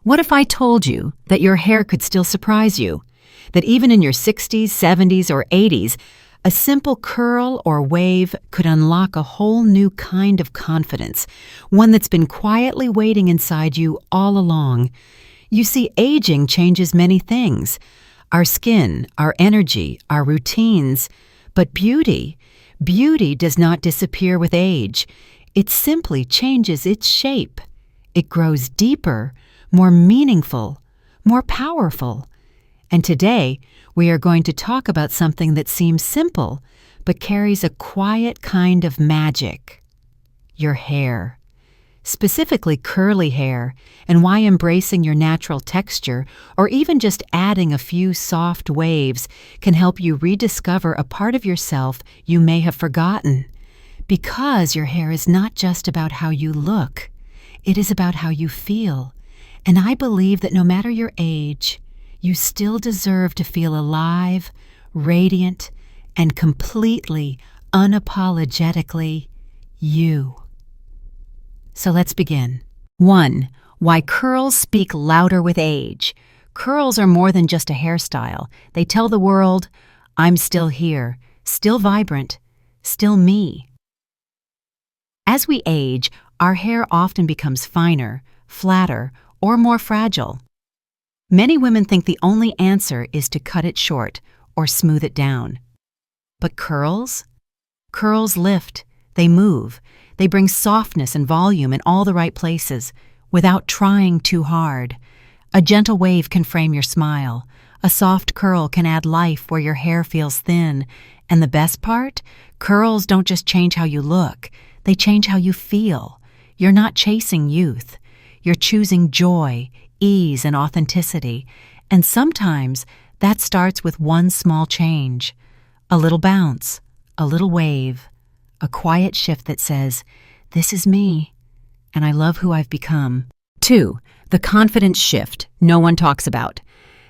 What if I told you that your hair could still surprise you? That even in your 60s, 70s, or 80s, a simple curl or wave could unlock a whole new kind of confidence, one that's been quietly waiting inside you all along. You see, aging changes many things. Our skin, our energy, our routines. But beauty does not disappear with age. It simply changes its shape. It grows deeper, more meaningful, more powerful. And today, we are going to talk about something that seems simple, but carries a quiet kind of magic. Your hair. Specifically curly hair, and why embracing your natural texture, or even just adding a few soft waves, can help you rediscover a part of yourself you may have forgotten. Because your hair is not just about how you look, it is about how you feel. And I believe that no matter your age, you still deserve to feel alive, radiant, and completely, unapologetically you. So let's begin. 1. Why curls speak louder with age. Curls are more than just a hairstyle. They tell the world, I'm still here, still vibrant, still me. As we age, our hair often becomes finer, flatter, or more fragile. Many women think the only answer is to cut it short or smooth it down. But curls? Curls lift, they move, they bring softness and volume in all the right places without trying too hard. A gentle wave can frame your smile. A soft curl can add life where your hair feels thin. And the best part? Curls don't just change how you look, they change how you feel. You're not chasing youth. You're choosing joy, ease, and authenticity. And sometimes that starts with one small change. A little bounce, a little wave, a quiet shift that says, this is me, and I love who I've become. 2. The confidence shift no one talks about.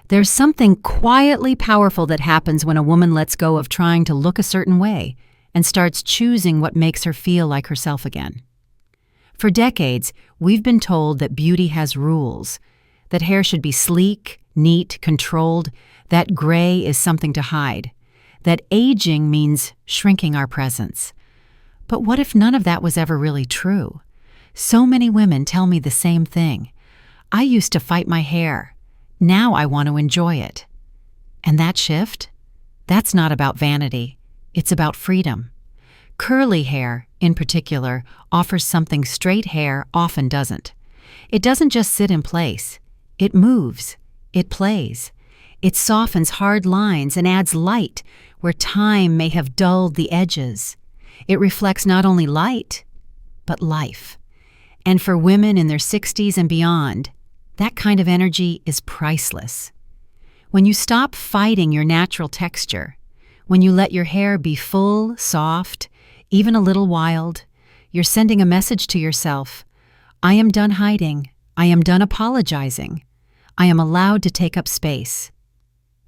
There's something quietly powerful that happens when a woman lets go of trying to look a certain way and starts choosing what makes her feel like herself again. For decades, we've been told that beauty has rules, that hair should be sleek, neat, controlled, that gray is something to hide, that aging means shrinking our presence. But what if none of that was ever really true? So many women tell me the same thing. I used to fight my hair. Now I want to enjoy it. And that shift? That's not about vanity. It's about freedom. Curly hair, in particular, offers something straight hair often doesn't. It doesn't just sit in place. It moves. It plays. It softens hard lines and adds light where time may have dulled the edges. It reflects not only light, but life. And for women in their 60s and beyond, that kind of energy is priceless. When you stop fighting your natural texture, when you let your hair be full, soft, even a little wild, you're sending a message to yourself. I am done hiding. I am done apologizing. I am allowed to take up space.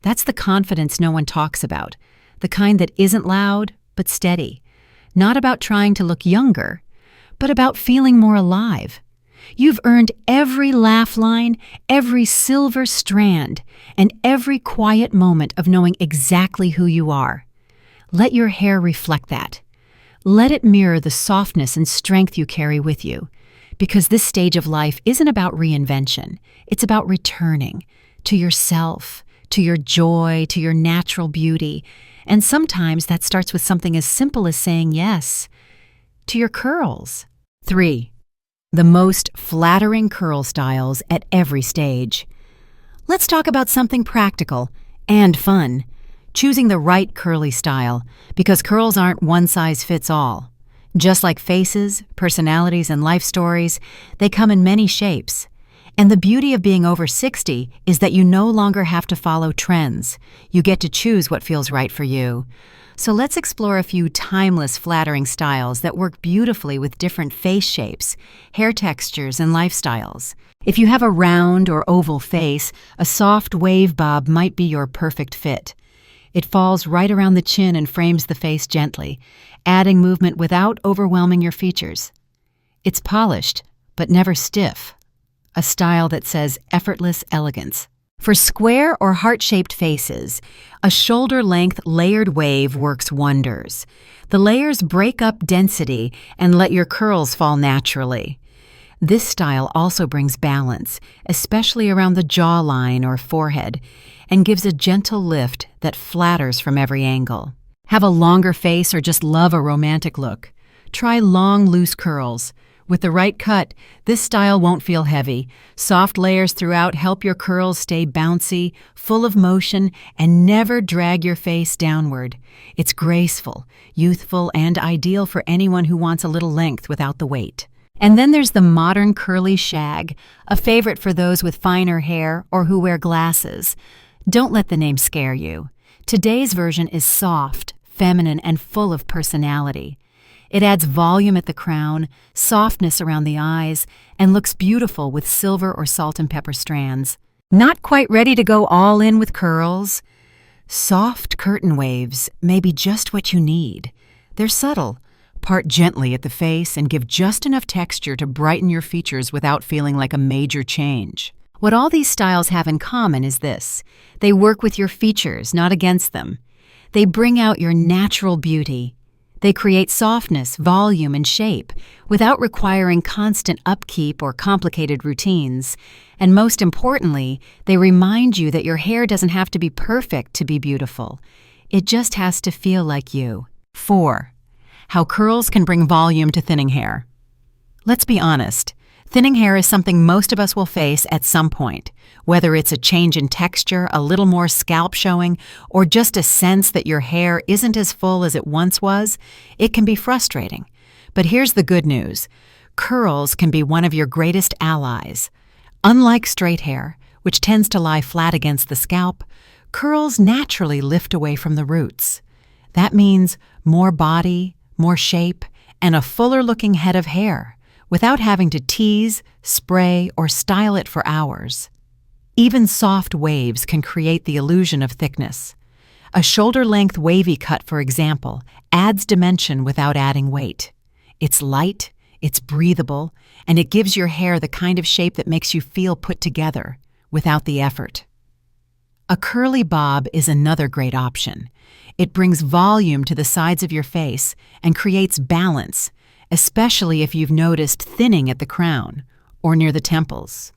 That's the confidence no one talks about, the kind that isn't loud, but steady. Not about trying to look younger, but about feeling more alive. You've earned every laugh line, every silver strand, and every quiet moment of knowing exactly who you are. Let your hair reflect that. Let it mirror the softness and strength you carry with you, because this stage of life isn't about reinvention. It's about returning to yourself, to your joy, to your natural beauty. And sometimes that starts with something as simple as saying yes to your curls. 3. The most flattering curl styles at every stage. Let's talk about something practical and fun. Choosing the right curly style, because curls aren't one size fits all. Just like faces, personalities, and life stories, they come in many shapes. And the beauty of being over 60 is that you no longer have to follow trends. You get to choose what feels right for you. So let's explore a few timeless, flattering styles that work beautifully with different face shapes, hair textures, and lifestyles. If you have a round or oval face, a soft wave bob might be your perfect fit. It falls right around the chin and frames the face gently, adding movement without overwhelming your features. It's polished, but never stiff. a style that says effortless elegance. For square or heart-shaped faces, a shoulder-length layered wave works wonders. The layers break up density and let your curls fall naturally. This style also brings balance, especially around the jawline or forehead, and gives a gentle lift that flatters from every angle. Have a longer face or just love a romantic look? Try long, loose curls. With the right cut, this style won't feel heavy. Soft layers throughout help your curls stay bouncy, full of motion, and never drag your face downward. It's graceful, youthful, and ideal for anyone who wants a little length without the weight. And then there's the modern curly shag, a favorite for those with finer hair or who wear glasses. Don't let the name scare you. Today's version is soft, feminine, and full of personality. It adds volume at the crown, softness around the eyes, and looks beautiful with silver or salt and pepper strands. Not quite ready to go all in with curls? Soft curtain waves may be just what you need. They're subtle. Part gently at the face and give just enough texture to brighten your features without feeling like a major change. What all these styles have in common is this: they work with your features, not against them. They bring out your natural beauty. They create softness, volume, and shape without requiring constant upkeep or complicated routines. And most importantly, they remind you that your hair doesn't have to be perfect to be beautiful. It just has to feel like you. 4. How curls can bring volume to thinning hair. Let's be honest. Thinning hair is something most of us will face at some point, whether it's a change in texture, a little more scalp showing, or just a sense that your hair isn't as full as it once was. It can be frustrating. But here's the good news. Curls can be one of your greatest allies. Unlike straight hair, which tends to lie flat against the scalp, curls naturally lift away from the roots. That means more body, more shape, and a fuller-looking head of hair, without having to tease, spray, or style it for hours. Even soft waves can create the illusion of thickness. A shoulder-length wavy cut, for example, adds dimension without adding weight. It's light, it's breathable, and it gives your hair the kind of shape that makes you feel put together, without the effort. A curly bob is another great option. It brings volume to the sides of your face and creates balance, especially if you've noticed thinning at the crown or near the temples.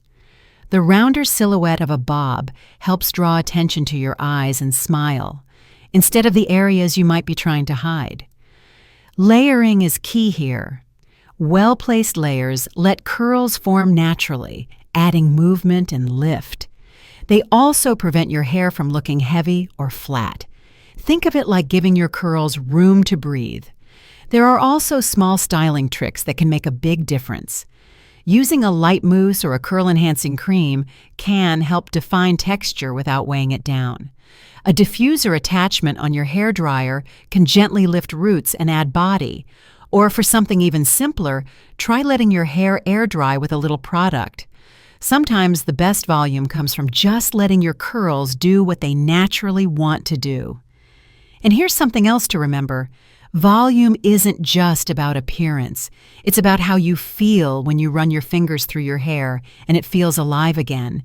The rounder silhouette of a bob helps draw attention to your eyes and smile, instead of the areas you might be trying to hide. Layering is key here. Well-placed layers let curls form naturally, adding movement and lift. They also prevent your hair from looking heavy or flat. Think of it like giving your curls room to breathe. There are also small styling tricks that can make a big difference. Using a light mousse or a curl-enhancing cream can help define texture without weighing it down. A diffuser attachment on your hairdryer can gently lift roots and add body. Or for something even simpler, try letting your hair air dry with a little product. Sometimes the best volume comes from just letting your curls do what they naturally want to do. And here's something else to remember. Volume isn't just about appearance. It's about how you feel when you run your fingers through your hair and it feels alive again.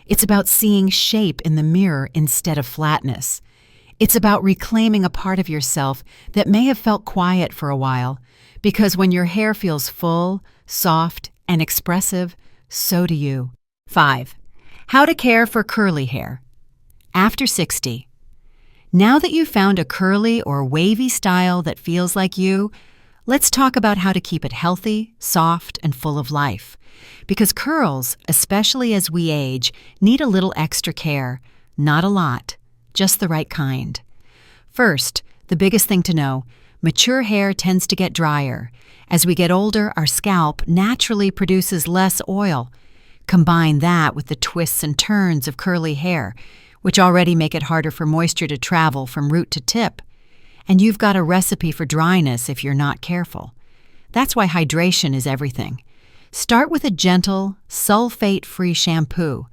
It's about seeing shape in the mirror instead of flatness. It's about reclaiming a part of yourself that may have felt quiet for a while, because when your hair feels full, soft, and expressive, so do you. 5. How to care for curly hair. After 60. Now that you've found a curly or wavy style that feels like you, let's talk about how to keep it healthy, soft, and full of life. Because curls, especially as we age, need a little extra care. Not a lot, just the right kind. First, the biggest thing to know, mature hair tends to get drier. As we get older, our scalp naturally produces less oil. Combine that with the twists and turns of curly hair, which already make it harder for moisture to travel from root to tip. And you've got a recipe for dryness if you're not careful. That's why hydration is everything. Start with a gentle, sulfate-free shampoo.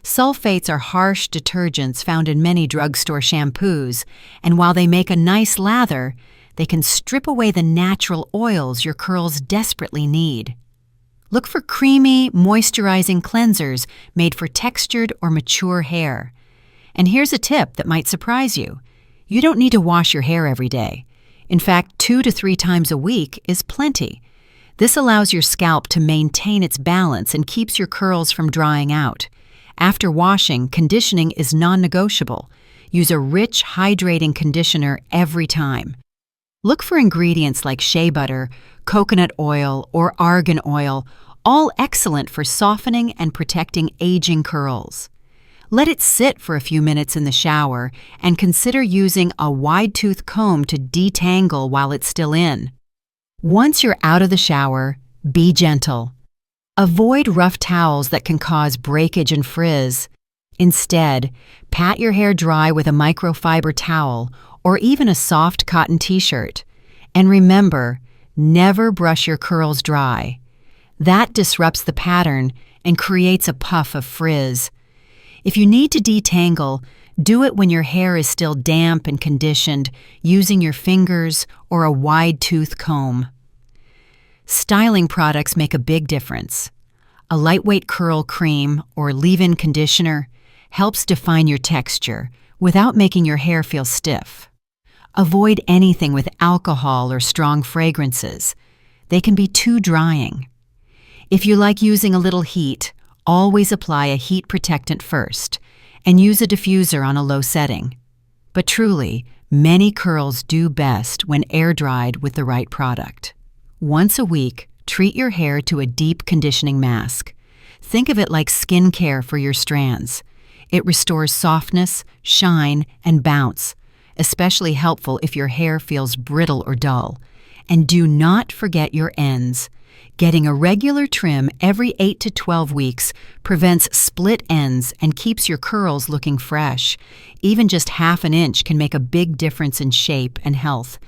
Sulfates are harsh detergents found in many drugstore shampoos, and while they make a nice lather, they can strip away the natural oils your curls desperately need. Look for creamy, moisturizing cleansers made for textured or mature hair. And here's a tip that might surprise you. You don't need to wash your hair every day. In fact, 2 to 3 times a week is plenty. This allows your scalp to maintain its balance and keeps your curls from drying out. After washing, conditioning is non-negotiable. Use a rich, hydrating conditioner every time. Look for ingredients like shea butter, coconut oil, or argan oil, all excellent for softening and protecting aging curls. Let it sit for a few minutes in the shower and consider using a wide-tooth comb to detangle while it's still in. Once you're out of the shower, be gentle. Avoid rough towels that can cause breakage and frizz. Instead, pat your hair dry with a microfiber towel or even a soft cotton t-shirt. And remember, never brush your curls dry. That disrupts the pattern and creates a puff of frizz. If you need to detangle, do it when your hair is still damp and conditioned, using your fingers or a wide-tooth comb. Styling products make a big difference. A lightweight curl cream or leave-in conditioner helps define your texture without making your hair feel stiff. Avoid anything with alcohol or strong fragrances. They can be too drying. If you like using a little heat, always apply a heat protectant first and use a diffuser on a low setting. But truly, many curls do best when air-dried with the right product. Once a week, treat your hair to a deep conditioning mask. Think of it like skincare for your strands. It restores softness, shine, and bounce, especially helpful if your hair feels brittle or dull. And do not forget your ends. Getting a regular trim every 8 to 12 weeks prevents split ends and keeps your curls looking fresh. Even just half an inch can make a big difference in shape and health.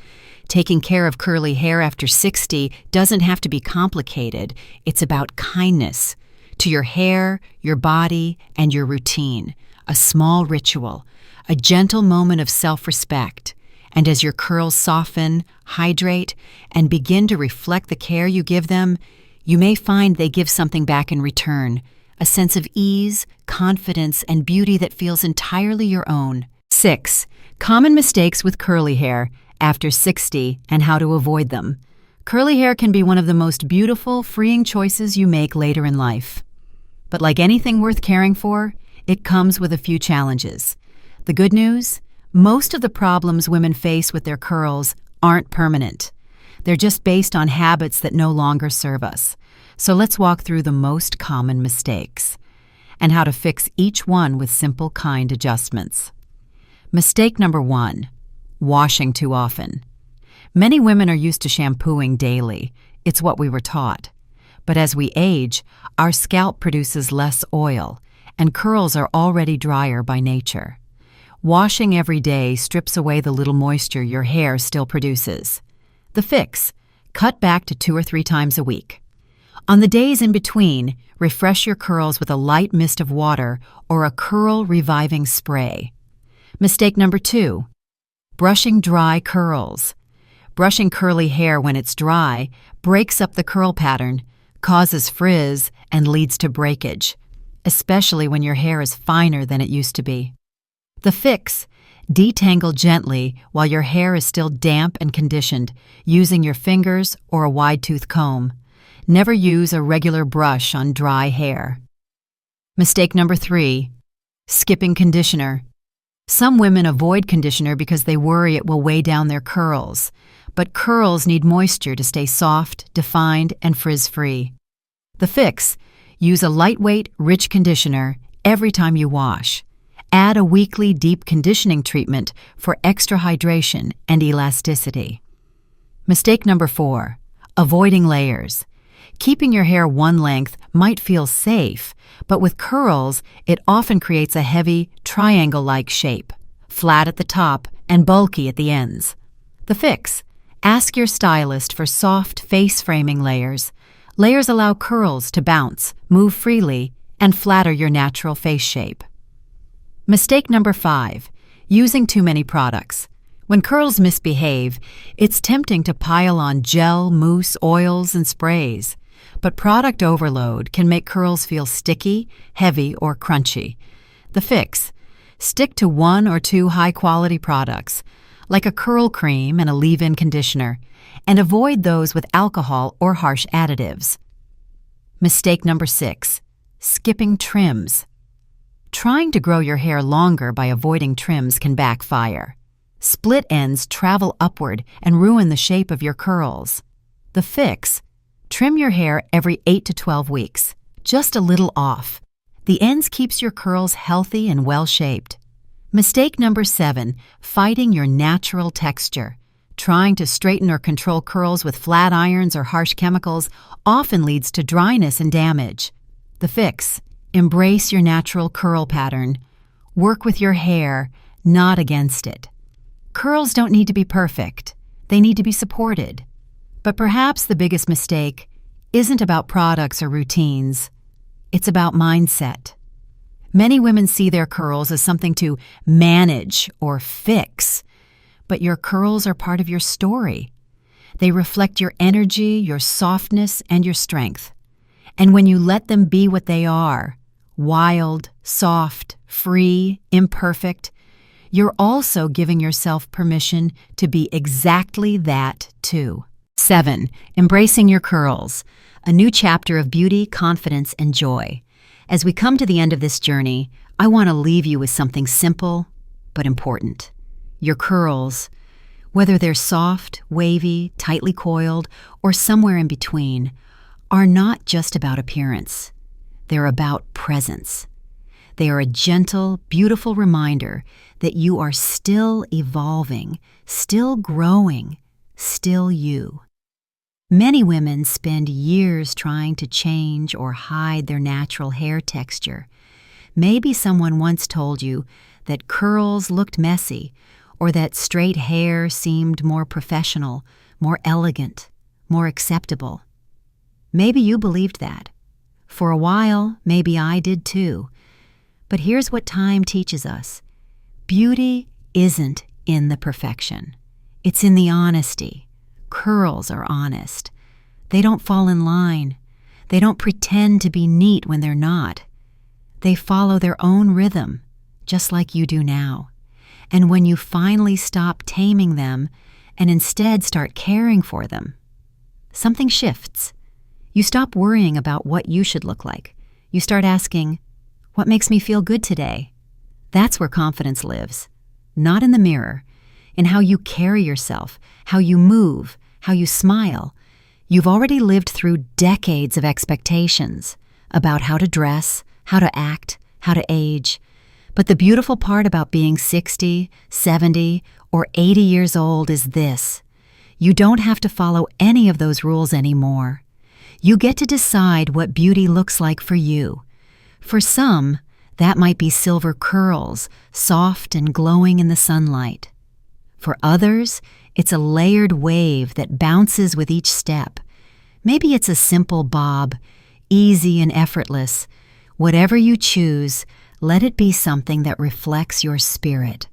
Taking care of curly hair after 60 doesn't have to be complicated. It's about kindness to your hair, your body, and your routine. A small ritual, a gentle moment of self-respect. And as your curls soften, hydrate, and begin to reflect the care you give them, you may find they give something back in return, a sense of ease, confidence, and beauty that feels entirely your own. 6. Common mistakes with curly hair after 60 and how to avoid them. Curly hair can be one of the most beautiful, freeing choices you make later in life. But like anything worth caring for, it comes with a few challenges. The good news? Most of the problems women face with their curls aren't permanent. They're just based on habits that no longer serve us. So let's walk through the most common mistakes and how to fix each one with simple, kind adjustments. Mistake number 1, washing too often. Many women are used to shampooing daily. It's what we were taught. But as we age, our scalp produces less oil, and curls are already drier by nature. Washing every day strips away the little moisture your hair still produces. The fix: cut back to 2 or 3 times a week. On the days in between, refresh your curls with a light mist of water or a curl-reviving spray. Mistake number 2, brushing dry curls. Brushing curly hair when it's dry breaks up the curl pattern, causes frizz, and leads to breakage, especially when your hair is finer than it used to be. The fix: detangle gently while your hair is still damp and conditioned, using your fingers or a wide-tooth comb. Never use a regular brush on dry hair. Mistake number 3, skipping conditioner. Some women avoid conditioner because they worry it will weigh down their curls. But curls need moisture to stay soft, defined, and frizz-free. The fix: use a lightweight, rich conditioner every time you wash. Add a weekly deep conditioning treatment for extra hydration and elasticity. Mistake number 4, avoiding layers. Keeping your hair one length might feel safe, but with curls, it often creates a heavy, triangle-like shape, flat at the top and bulky at the ends. The fix: ask your stylist for soft face-framing layers. Layers allow curls to bounce, move freely, and flatter your natural face shape. Mistake number 5, using too many products. When curls misbehave, it's tempting to pile on gel, mousse, oils, and sprays. But product overload can make curls feel sticky, heavy, or crunchy. The fix: stick to 1 or 2 high-quality products, like a curl cream and a leave-in conditioner, and avoid those with alcohol or harsh additives. Mistake number 6: skipping trims. Trying to grow your hair longer by avoiding trims can backfire. Split ends travel upward and ruin the shape of your curls. The fix: trim your hair every 8 to 12 weeks, just a little off. The ends keeps your curls healthy and well-shaped. Mistake number 7: fighting your natural texture. Trying to straighten or control curls with flat irons or harsh chemicals often leads to dryness and damage. The fix: embrace your natural curl pattern. Work with your hair, not against it. Curls don't need to be perfect. They need to be supported. But perhaps the biggest mistake isn't about products or routines. It's about mindset. Many women see their curls as something to manage or fix, but your curls are part of your story. They reflect your energy, your softness, and your strength. And when you let them be what they are, wild, soft, free, imperfect, you're also giving yourself permission to be exactly that too. 7. Embracing your curls. A new chapter of beauty, confidence, and joy. As we come to the end of this journey, I want to leave you with something simple but important. Your curls, whether they're soft, wavy, tightly coiled, or somewhere in between, are not just about appearance. They're about presence. They are a gentle, beautiful reminder that you are still evolving, still growing, still you. Many women spend years trying to change or hide their natural hair texture. Maybe someone once told you that curls looked messy, or that straight hair seemed more professional, more elegant, more acceptable. Maybe you believed that. For a while, maybe I did too. But here's what time teaches us. Beauty isn't in the perfection. It's in the honesty. Curls are honest. They don't fall in line. They don't pretend to be neat when they're not. They follow their own rhythm, just like you do now. And when you finally stop taming them and instead start caring for them, something shifts. You stop worrying about what you should look like. You start asking, what makes me feel good today? That's where confidence lives. Not in the mirror, in how you carry yourself, how you move, how you smile. You've already lived through decades of expectations about how to dress, how to act, how to age. But the beautiful part about being 60, 70, or 80 years old is this. You don't have to follow any of those rules anymore. You get to decide what beauty looks like for you. For some, that might be silver curls, soft and glowing in the sunlight. For others, it's a layered wave that bounces with each step. Maybe it's a simple bob, easy and effortless. Whatever you choose, let it be something that reflects your spirit.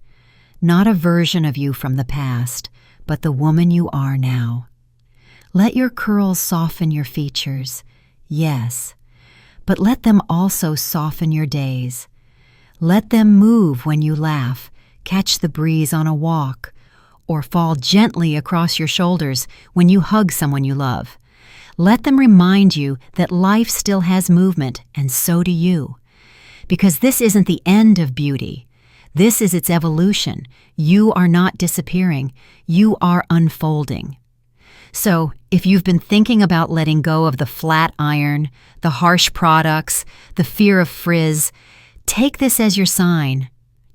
Not a version of you from the past, but the woman you are now. Let your curls soften your features, yes, but let them also soften your days. Let them move when you laugh, catch the breeze on a walk, or fall gently across your shoulders when you hug someone you love. Let them remind you that life still has movement, and so do you. Because this isn't the end of beauty. This is its evolution. You are not disappearing. You are unfolding. So, if you've been thinking about letting go of the flat iron, the harsh products, the fear of frizz, take this as your sign.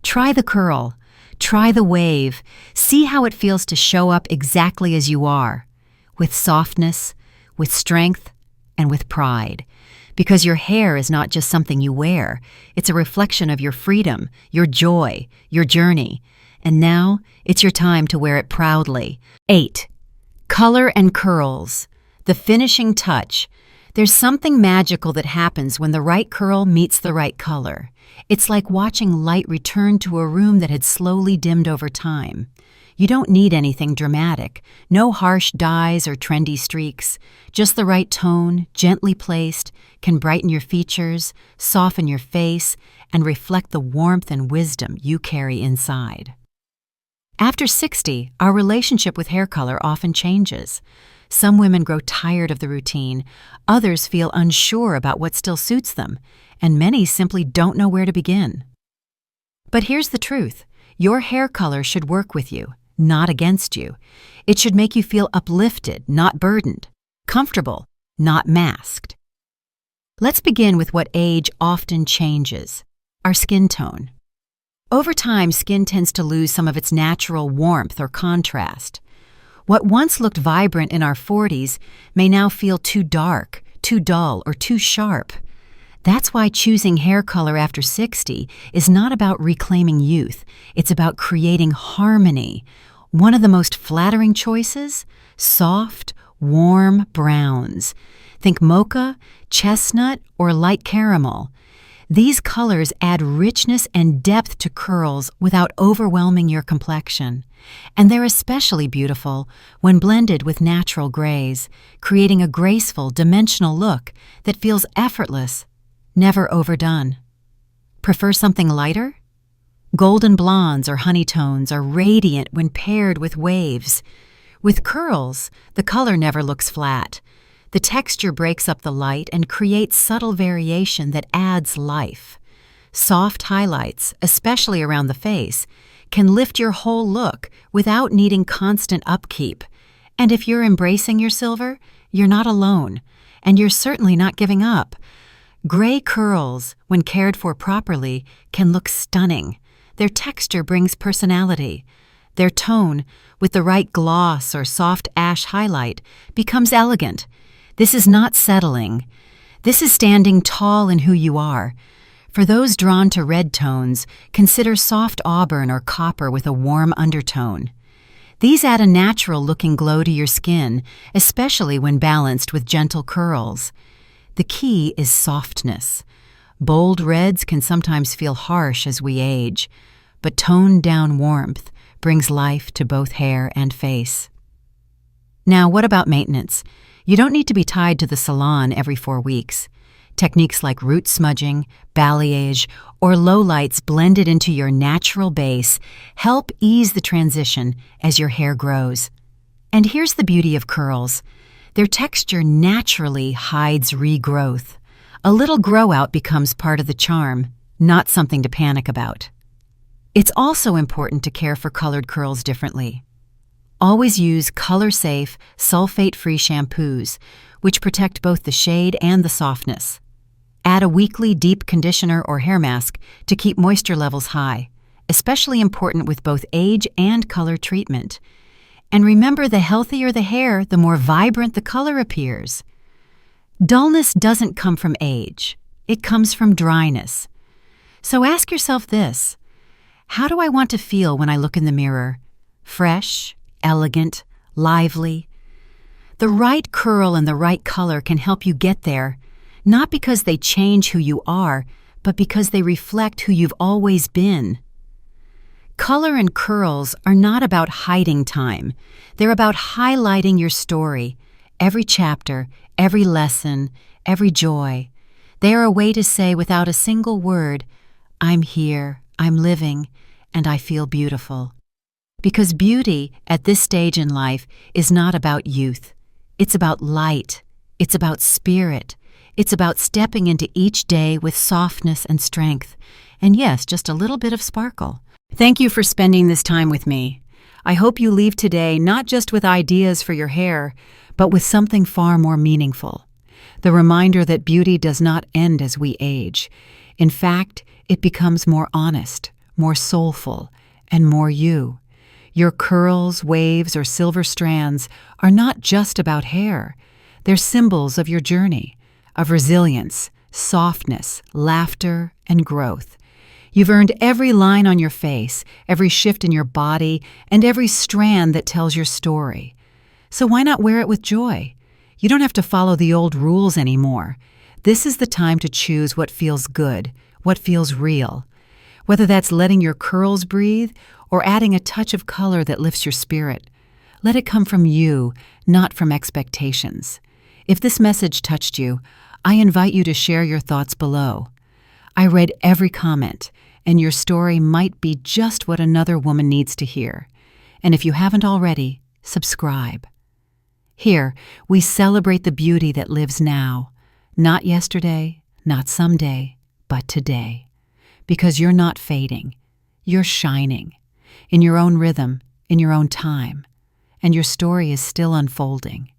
Try the curl. Try the wave. See how it feels to show up exactly as you are, with softness, with strength, and with pride. Because your hair is not just something you wear. It's a reflection of your freedom, your joy, your journey. And now, it's your time to wear it proudly. 8. Color and curls. The finishing touch. There's something magical that happens when the right curl meets the right color. It's like watching light return to a room that had slowly dimmed over time. You don't need anything dramatic, no harsh dyes or trendy streaks. Just the right tone, gently placed, can brighten your features, soften your face, and reflect the warmth and wisdom you carry inside. After 60, our relationship with hair color often changes. Some women grow tired of the routine, others feel unsure about what still suits them, and many simply don't know where to begin. But here's the truth. Your hair color should work with you, not against you. It should make you feel uplifted, not burdened, comfortable, not masked. Let's begin with what age often changes: our skin tone. Over time, skin tends to lose some of its natural warmth or contrast. What once looked vibrant in our 40s may now feel too dark, too dull, or too sharp. That's why choosing hair color after 60 is not about reclaiming youth. It's about creating harmony. One of the most flattering choices? Soft, warm browns. Think mocha, chestnut, or light caramel. These colors add richness and depth to curls without overwhelming your complexion. And they're especially beautiful when blended with natural grays, creating a graceful, dimensional look that feels effortless, never overdone. Prefer something lighter? Golden blondes or honey tones are radiant when paired with waves. With curls, the color never looks flat. The texture breaks up the light and creates subtle variation that adds life. Soft highlights, especially around the face, can lift your whole look without needing constant upkeep. And if you're embracing your silver, you're not alone, and you're certainly not giving up. Gray curls, when cared for properly, can look stunning. Their texture brings personality. Their tone, with the right gloss or soft ash highlight, becomes elegant. This is not settling. This is standing tall in who you are. For those drawn to red tones, consider soft auburn or copper with a warm undertone. These add a natural-looking glow to your skin, especially when balanced with gentle curls. The key is softness. Bold reds can sometimes feel harsh as we age, but toned-down warmth brings life to both hair and face. Now, what about maintenance? You don't need to be tied to the salon every 4 weeks. Techniques like root smudging, balayage, or lowlights blended into your natural base help ease the transition as your hair grows. And here's the beauty of curls. Their texture naturally hides regrowth. A little grow-out becomes part of the charm, not something to panic about. It's also important to care for colored curls differently. Always use color-safe, sulfate-free shampoos, which protect both the shade and the softness. Add a weekly deep conditioner or hair mask to keep moisture levels high, especially important with both age and color treatment. And remember, the healthier the hair, the more vibrant the color appears. Dullness doesn't come from age. It comes from dryness. So ask yourself this: how do I want to feel when I look in the mirror? Fresh, elegant, lively. The right curl and the right color can help you get there, not because they change who you are, but because they reflect who you've always been. Color and curls are not about hiding time. They're about highlighting your story, every chapter, every lesson, every joy. They are a way to say without a single word, I'm here, I'm living, and I feel beautiful. Because beauty at this stage in life is not about youth. It's about light. It's about spirit. It's about stepping into each day with softness and strength. And yes, just a little bit of sparkle. Thank you for spending this time with me. I hope you leave today not just with ideas for your hair, but with something far more meaningful. The reminder that beauty does not end as we age. In fact, it becomes more honest, more soulful, and more you. Your curls, waves, or silver strands are not just about hair. They're symbols of your journey, of resilience, softness, laughter, and growth. You've earned every line on your face, every shift in your body, and every strand that tells your story. So why not wear it with joy? You don't have to follow the old rules anymore. This is the time to choose what feels good, what feels real. Whether that's letting your curls breathe or adding a touch of color that lifts your spirit. Let it come from you, not from expectations. If this message touched you, I invite you to share your thoughts below. I read every comment, and your story might be just what another woman needs to hear. And if you haven't already, subscribe. Here, we celebrate the beauty that lives now. Not yesterday, not someday, but today. Because you're not fading. You're shining. In your own rhythm, in your own time. And your story is still unfolding.